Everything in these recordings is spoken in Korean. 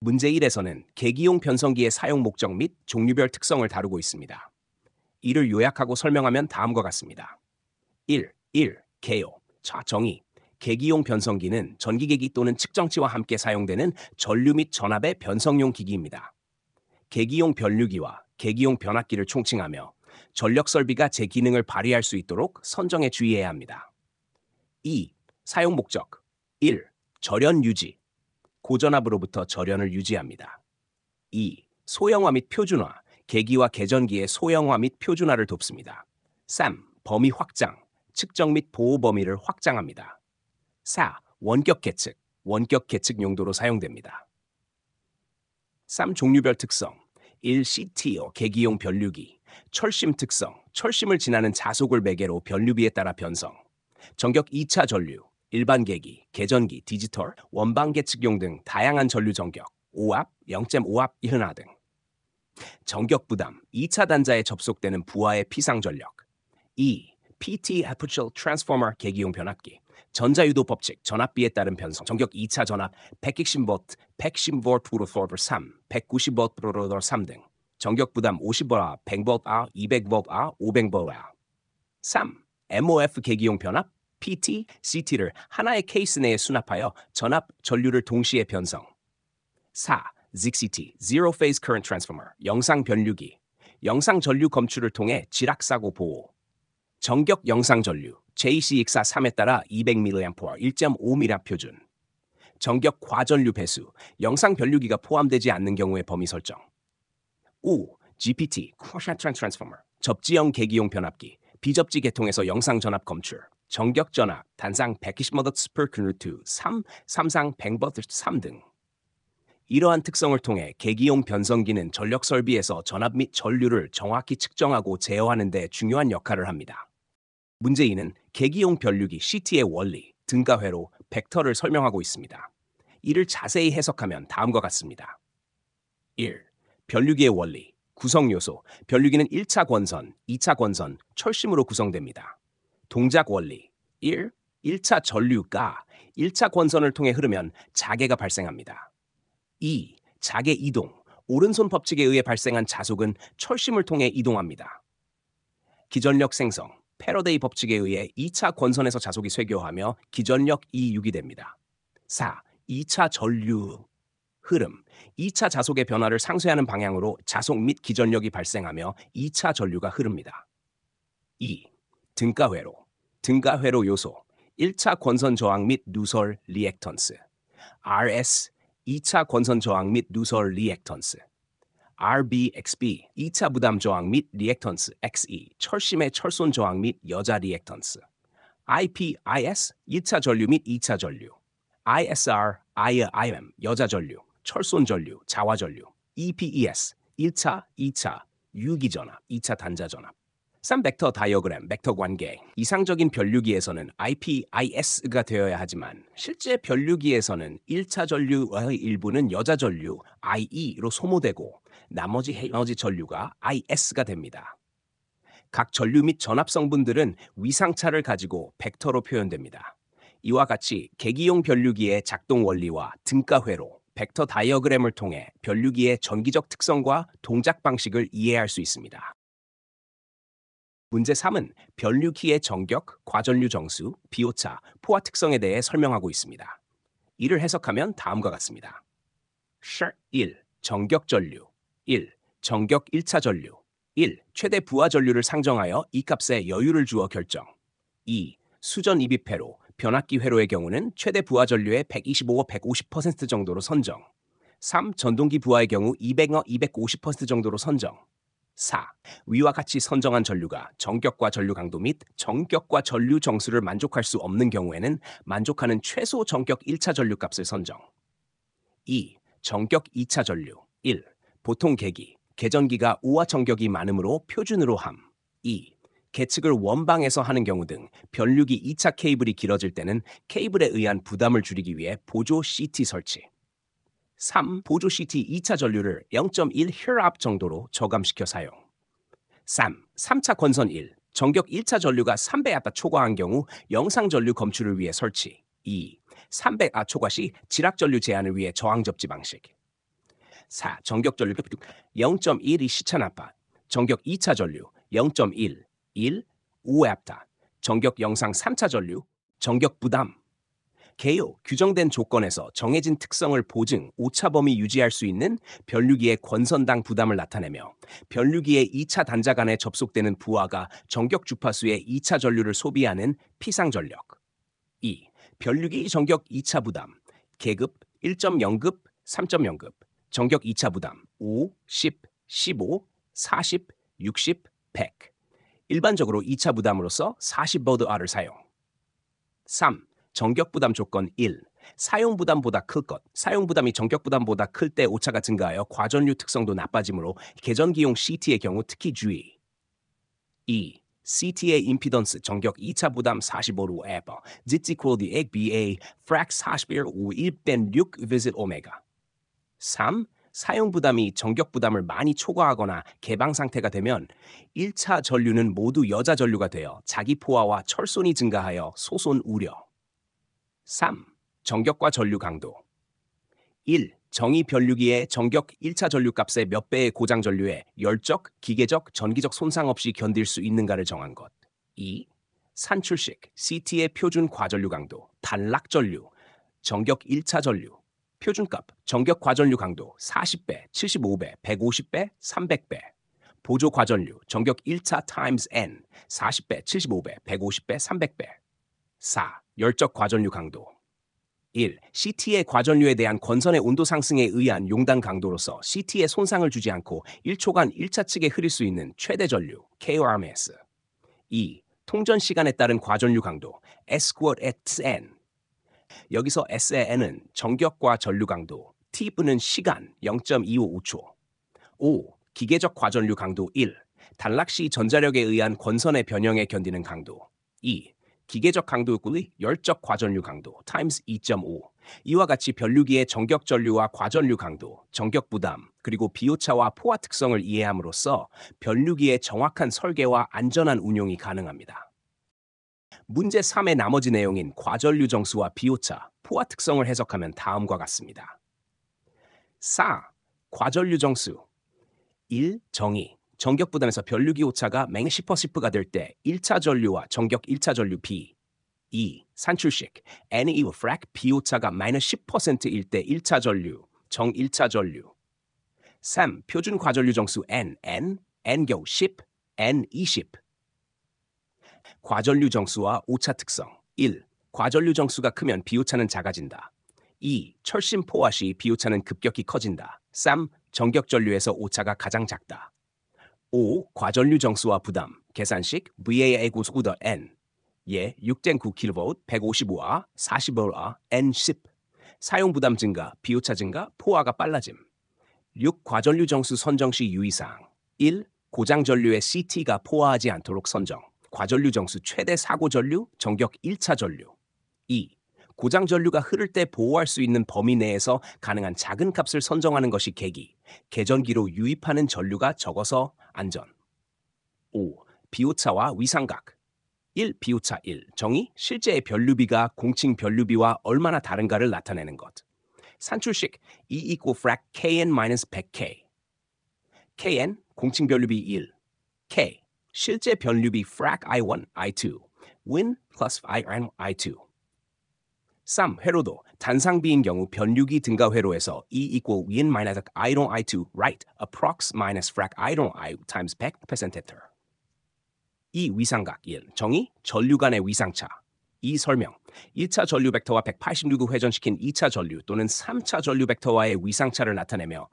문제 1에서는 계기용 변성기의 사용 목적 및 종류별 특성을 다루고 있습니다. 이를 요약하고 설명하면 다음과 같습니다. 1. 개요. 자, 정의. 계기용 변성기는 전기계기 또는 측정치와 함께 사용되는 전류 및 전압의 변성용 기기입니다. 계기용 변류기와 계기용 변압기를 총칭하며 전력 설비가 제 기능을 발휘할 수 있도록 선정에 주의해야 합니다. 2. 사용 목적. 1. 절연 유지. 고전압으로부터 절연을 유지합니다. 2. 소형화 및 표준화. 계기와 계전기의 소형화 및 표준화를 돕습니다. 3. 범위 확장. 측정 및 보호 범위를 확장합니다. 4. 원격 계측. 원격 계측 용도로 사용됩니다. 3. 종류별 특성. 1. CTO 계기용 변류기. 철심 특성. 철심을 지나는 자속을 매개로 변류비에 따라 변성. 전격 2차 전류. 일반 계기, 계전기, 디지털, 원방 계측용 등 다양한 전류 전격, 5압, 0.5압, 이흔하 등. 전격 부담, 2차 단자에 접속되는 부하의 피상 전력. 2. PT Aperture Transformer 계기용 변압기. 전자유도 법칙, 전압비에 따른 변성. 전격 2차 전압 110V, 110V로 3, 190V로 3 등. 전격 부담 50V, 100V, 200V, 500V. 3. MOF 계기용 변압. PT, CT를 하나의 케이스 내에 수납하여 전압, 전류를 동시에 변성. 4. ZCT, Zero Phase Current Transformer, 영상 변류기. 영상 전류 검출을 통해 지락사고 보호. 전격 영상 전류, JC64 3에 따라 200mA, 1.5mA 표준. 전격 과전류 배수, 영상 변류기가 포함되지 않는 경우의 범위 설정. 5. GPT, Quotient Transformer, 접지형 계기용 변압기. 비접지 계통에서 영상 전압 검출. 전격 전압, 단상 120V per kN2, 3, 삼상 100V 3 등. 이러한 특성을 통해 계기용 변성기는 전력 설비에서 전압 및 전류를 정확히 측정하고 제어하는 데 중요한 역할을 합니다. 문제 2는 계기용 변류기 CT의 원리, 등가회로, 벡터를 설명하고 있습니다. 이를 자세히 해석하면 다음과 같습니다. 1. 변류기의 원리, 구성 요소, 변류기는 1차 권선, 2차 권선, 철심으로 구성됩니다. 동작 원리. 1. 1차 전류가 1차 권선을 통해 흐르면 자개가 발생합니다. 2. 자개 이동. 오른손 법칙에 의해 발생한 자속은 철심을 통해 이동합니다. 기전력 생성. 패러데이 법칙에 의해 2차 권선에서 자속이 쇄교하며 기전력 E 유기됩니다. 4. 2차 전류. 흐름. 2차 자속의 변화를 상쇄하는 방향으로 자속 및 기전력이 발생하며 2차 전류가 흐릅니다. 2. 등가회로. 등가회로 요소. 1차 권선 저항 및 누설 리액턴스. RS. 2차 권선 저항 및 누설 리액턴스. RBXB. 2차 부담 저항 및 리액턴스. XE. 철심의 철손 저항 및 여자 리액턴스. IPIS. 1차 전류 및 2차 전류. ISR. IM. 여자 전류. 철손 전류. 자화 전류. EPES. 1차, 2차. 유기전압. 2차 단자 전압. 3. 벡터 다이어그램, 벡터 관계. 이상적인 변류기에서는 IPIS가 되어야 하지만 실제 변류기에서는 1차 전류의 일부는 여자 전류 IE로 소모되고 나머지 전류가 IS가 됩니다. 각 전류 및 전압 성분들은 위상차를 가지고 벡터로 표현됩니다. 이와 같이 계기용 변류기의 작동 원리와 등가회로, 벡터 다이어그램을 통해 변류기의 전기적 특성과 동작 방식을 이해할 수 있습니다. 문제 3은 변류기의 전격, 과전류 정수, 비오차, 포화 특성에 대해 설명하고 있습니다. 이를 해석하면 다음과 같습니다. 1. 전격 전류. 1. 전격 1차 전류. 1. 최대 부하 전류를 상정하여 이 값에 여유를 주어 결정. 2. 수전 입입 회로, 변압기 회로의 경우는 최대 부하 전류의 125와 150% 정도로 선정. 3. 전동기 부하의 경우 200와 250% 정도로 선정. 4. 위와 같이 선정한 전류가 전격과 전류 강도 및 전격과 전류 정수를 만족할 수 없는 경우에는 만족하는 최소 전격 1차 전류 값을 선정. 2. 전격 2차 전류. 1. 보통 계기, 계전기가 우하 전격이 많으므로 표준으로 함. 2. 계측을 원방에서 하는 경우 등 변류기 2차 케이블이 길어질 때는 케이블에 의한 부담을 줄이기 위해 보조 CT 설치. 3. 보조 CT 2차 전류를 0.1 힐압 정도로 저감시켜 사용. 3. 3차 권선 1. 전격 1차 전류가 300A 초과한 경우 영상 전류 검출을 위해 설치. 2. 300A 초과 시 지락 전류 제한을 위해 저항 접지 방식. 4. 정격 전류 0.1이 시차 나빠. 정격 2차 전류 0.1 1 5앱다. 정격 영상 3차 전류 정격 부담. 개요 규정된 조건에서 정해진 특성을 보증 오차 범위 유지할 수 있는 변류기의 권선당 부담을 나타내며 변류기의 2차 단자 간에 접속되는 부하가 정격 주파수의 2차 전류를 소비하는 피상전력. 2. 변류기 정격 2차 부담 계급 1.0급 3.0급 정격 2차 부담 5, 10, 15, 40, 60, 100. 일반적으로 2차 부담으로서 40V를 사용. 3. 정격 부담 조건 1. 사용 부담보다 클 것. 사용 부담이 정격 부담보다 클 때 오차가 증가하여 과전류 특성도 나빠지므로 계전기용 CT의 경우 특히 주의. 2. CT의 임피던스 정격 2차 부담 45로 에버 지티콜디 액 BA 프랙 41 5 1뺀 6 visit 오메가. 3. 사용 부담이 정격 부담을 많이 초과하거나 개방 상태가 되면 1차 전류는 모두 여자 전류가 되어 자기 포화와 철손이 증가하여 소손 우려. 3. 정격과 전류 강도 1. 정의 변류기의 정격 1차 전류 값의 몇 배의 고장 전류에 열적, 기계적, 전기적 손상 없이 견딜 수 있는가를 정한 것. 2. 산출식 CT의 표준 과전류 강도, 단락 전류, 정격 1차 전류, 표준값, 정격 과전류 강도 40배, 75배, 150배, 300배. 보조 과전류, 정격 1차 times N, 40배, 75배, 150배, 300배. 4. 열적 과전류 강도 1. CT의 과전류에 대한 권선의 온도 상승에 의한 용단 강도로서 CT에 손상을 주지 않고 1초간 1차 측에 흐릴 수 있는 최대 전류 KORMS. 2. 통전 시간에 따른 과전류 강도 S_N. 여기서 S의 N은 정격과 전류 강도, T분은 시간 0.255초. 5. 기계적 과전류 강도 1. 단락 시 전자력에 의한 권선의 변형에 견디는 강도. 2. 기계적 강도 꿀이 열적 과전류 강도 times 2.5. 이와 같이 변류기의 정격 전류와 과전류 강도, 정격 부담, 그리고 비오차와 포화 특성을 이해함으로써 변류기의 정확한 설계와 안전한 운용이 가능합니다. 문제 3의 나머지 내용인 과전류 정수와 비오차, 포화 특성을 해석하면 다음과 같습니다. 4. 과전류 정수 1. 정의 정격 부담에서 변류기 오차가 -10%가 될 때 1차 전류와 정격 1차 전류 B. 2. 산출식 N이 이후 프랙 비오차가 -10%일 때 1차 전류, 정 1차 전류. 3. 표준 과전류 정수 N, N겨 10, N 20. 과전류 정수와 오차 특성 1. 과전류 정수가 크면 비오차는 작아진다. 2. 철심 포화 시 비오차는 급격히 커진다. 3. 정격 전류에서 오차가 가장 작다. 5. 과전류 정수와 부담 계산식 VAA 고수구더 N 예 6.9kV 155A 40A N10. 사용 부담 증가 비오차 증가 포화가 빨라짐. 6. 과전류 정수 선정 시 유의사항 1. 고장 전류의 CT가 포화하지 않도록 선정 과전류 정수 최대 사고 전류 정격 1차 전류. 2. 고장 전류가 흐를 때 보호할 수 있는 범위 내에서 가능한 작은 값을 선정하는 것이 계기 계전기로 유입하는 전류가 적어서 안전. 5. 비오차와 위상각 1. 비오차 1. 정의 실제의 변류비가 공칭 변류비와 얼마나 다른가를 나타내는 것. 산출식 E equal frac Kn-100K. Kn 공칭 변류비 1. K 실제 변류비 frac I1, I2. Win plus IN, I2. 3. 회로도 단상비인 경우 변류기 등가 회로에서 E equal Win minus I1, I2 right approx minus frac I1, I times 100%. 2. 위상각 1. 정의 전류 간의 위상차. 2. 설명 1차 전류 벡터와 180° 회전시킨 2차 전류 또는 3차 전류 벡터와의 위상차를 나타내며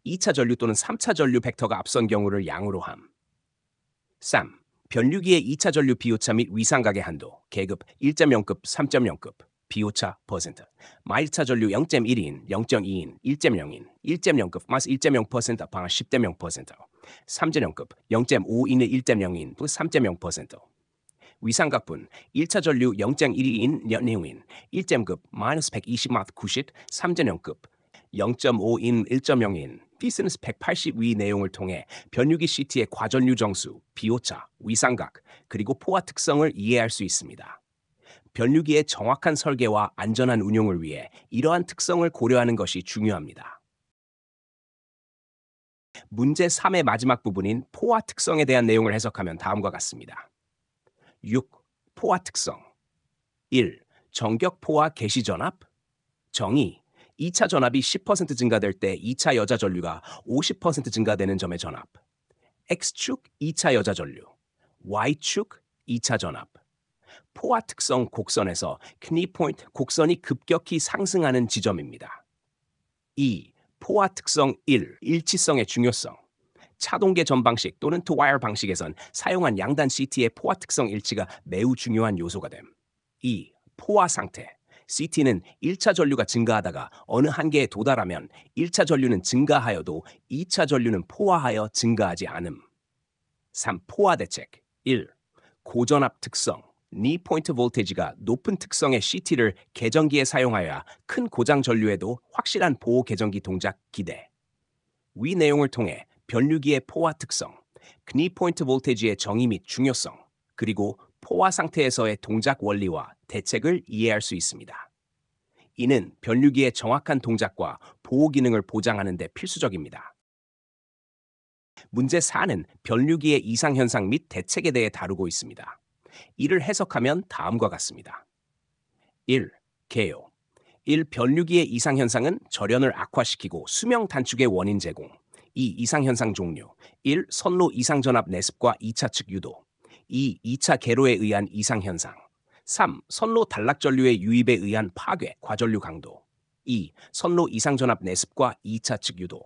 2차 전류 또는 3차 전류 벡터가 앞선 경우를 양으로 함. 3. 변류기의 2차 전류 비오차 및 위상각의 한도 계급 1.0급, 3.0급 비오차 퍼센트 마일차 전류 0.1인, 0.2인, 1.0인, 1.0급 마스 1.0% 방아 10.0% 3.0급 0.5인의 1.0인 플러스 3.0%. 위상각분 1차 전류 0.1인 연내인 1.급 마이너스 120마트 90 3.0급 0.5인 1.0인 피스너스 180위 내용을 통해 변류기 CT의 과전류 정수, 비오차, 위상각, 그리고 포화 특성을 이해할 수 있습니다. 변류기의 정확한 설계와 안전한 운용을 위해 이러한 특성을 고려하는 것이 중요합니다. 문제 3의 마지막 부분인 포화 특성에 대한 내용을 해석하면 다음과 같습니다. 6. 포화 특성 1. 정격 포화 개시 전압 정의 2차 전압이 10% 증가될 때 2차 여자 전류가 50% 증가되는 점의 전압 X축 2차 여자 전류 Y축 2차 전압 포화 특성 곡선에서 knee point 곡선이 급격히 상승하는 지점입니다. 2. 포화 특성 1. 일치성의 중요성 차동계 전방식 또는 투와이어 방식에선 사용한 양단 CT의 포화 특성 일치가 매우 중요한 요소가 됨. 2. 포화 상태 CT는 1차 전류가 증가하다가 어느 한계에 도달하면 1차 전류는 증가하여도 2차 전류는 포화하여 증가하지 않음. 3. 포화 대책 1. 고전압 특성 knee point 볼테이지가 높은 특성의 CT를 개전기에 사용하여야 큰 고장 전류에도 확실한 보호 개전기 동작 기대. 위 내용을 통해 변류기의 포화 특성, knee point 볼테이지의 정의 및 중요성, 그리고 포화 상태에서의 동작 원리와 대책을 이해할 수 있습니다. 이는 변류기의 정확한 동작과 보호 기능을 보장하는 데 필수적입니다. 문제 4는 변류기의 이상현상 및 대책에 대해 다루고 있습니다. 이를 해석하면 다음과 같습니다. 1. 개요 1. 변류기의 이상현상은 절연을 악화시키고 수명 단축의 원인 제공 2. 이상현상 종류 1. 선로 이상전압 내습과 2차 측 유도 2. 2차 개로에 의한 이상현상 3. 선로 단락전류의 유입에 의한 파괴, 과전류 강도 2. 선로 이상전압 내습과 2차 측 유도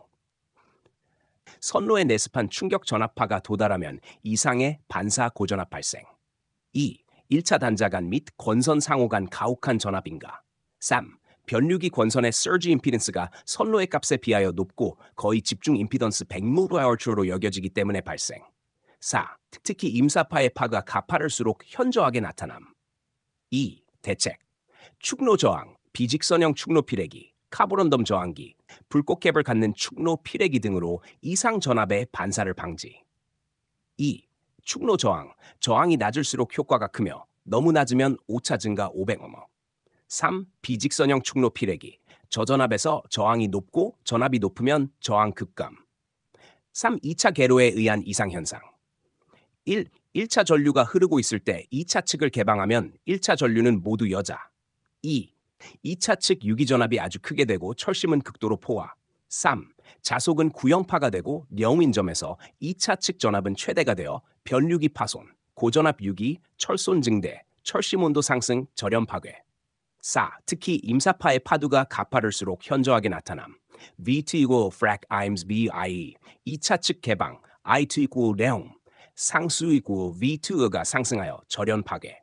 선로에 내습한 충격 전압파가 도달하면 이상의 반사 고전압 발생 2. 1차 단자 간 및 권선 상호 간 가혹한 전압인가 3. 변류기 권선의 surge 임피던스가 선로의 값에 비하여 높고 거의 집중 임피던스 100mAh로 여겨지기 때문에 발생 4. 특히 임사파의 파가 가파를수록 현저하게 나타남 2. 대책 축로 저항, 비직선형 축로 피래기, 카보런덤 저항기, 불꽃캡을 갖는 축로 피래기 등으로 이상 전압의 반사를 방지 2. 축로 저항, 저항이 낮을수록 효과가 크며 너무 낮으면 오차 증가 500어머 3. 비직선형 축로 피래기, 저전압에서 저항이 높고 전압이 높으면 저항 급감 3. 2차 개로에 의한 이상현상 1. 1차 전류가 흐르고 있을 때 2차 측을 개방하면 1차 전류는 모두 여자 2. 2차 측 유기전압이 아주 크게 되고 철심은 극도로 포화 3. 자속은 구형파가 되고 려윈 점에서 2차 측 전압은 최대가 되어 변류기 파손, 고전압 유기, 철손 증대, 철심 온도 상승, 절연 파괴 4. 특히 임사파의 파두가 가파를수록 현저하게 나타남 V2 equal frac Ims B IE 2차 측 개방 I2 equal 레옹 상수 equal V2가 상승하여 절연 파괴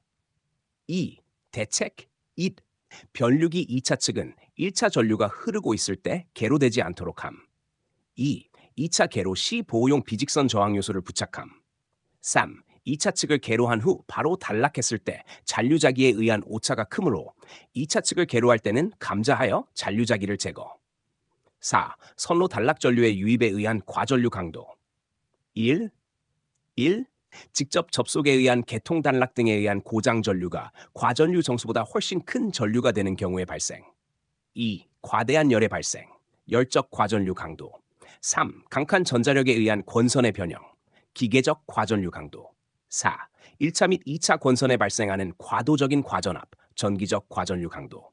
2. 대책 1. 변류기 2차 측은 1차 전류가 흐르고 있을 때 개로되지 않도록 함 2. 2차 개로 시 보호용 비직선 저항 요소를 부착함 3. 2차 측을 개로한 후 바로 단락했을 때 잔류자기에 의한 오차가 크므로 2차 측을 개로할 때는 감자하여 잔류자기를 제거 4. 선로 단락 전류의 유입에 의한 과전류 강도 1. 직접 접속에 의한 개통 단락 등에 의한 고장 전류가 과전류 정수보다 훨씬 큰 전류가 되는 경우의 발생 2. 과대한 열의 발생, 열적 과전류 강도 3. 강한 전자력에 의한 권선의 변형, 기계적 과전류 강도 4. 1차 및 2차 권선에 발생하는 과도적인 과전압, 전기적 과전류 강도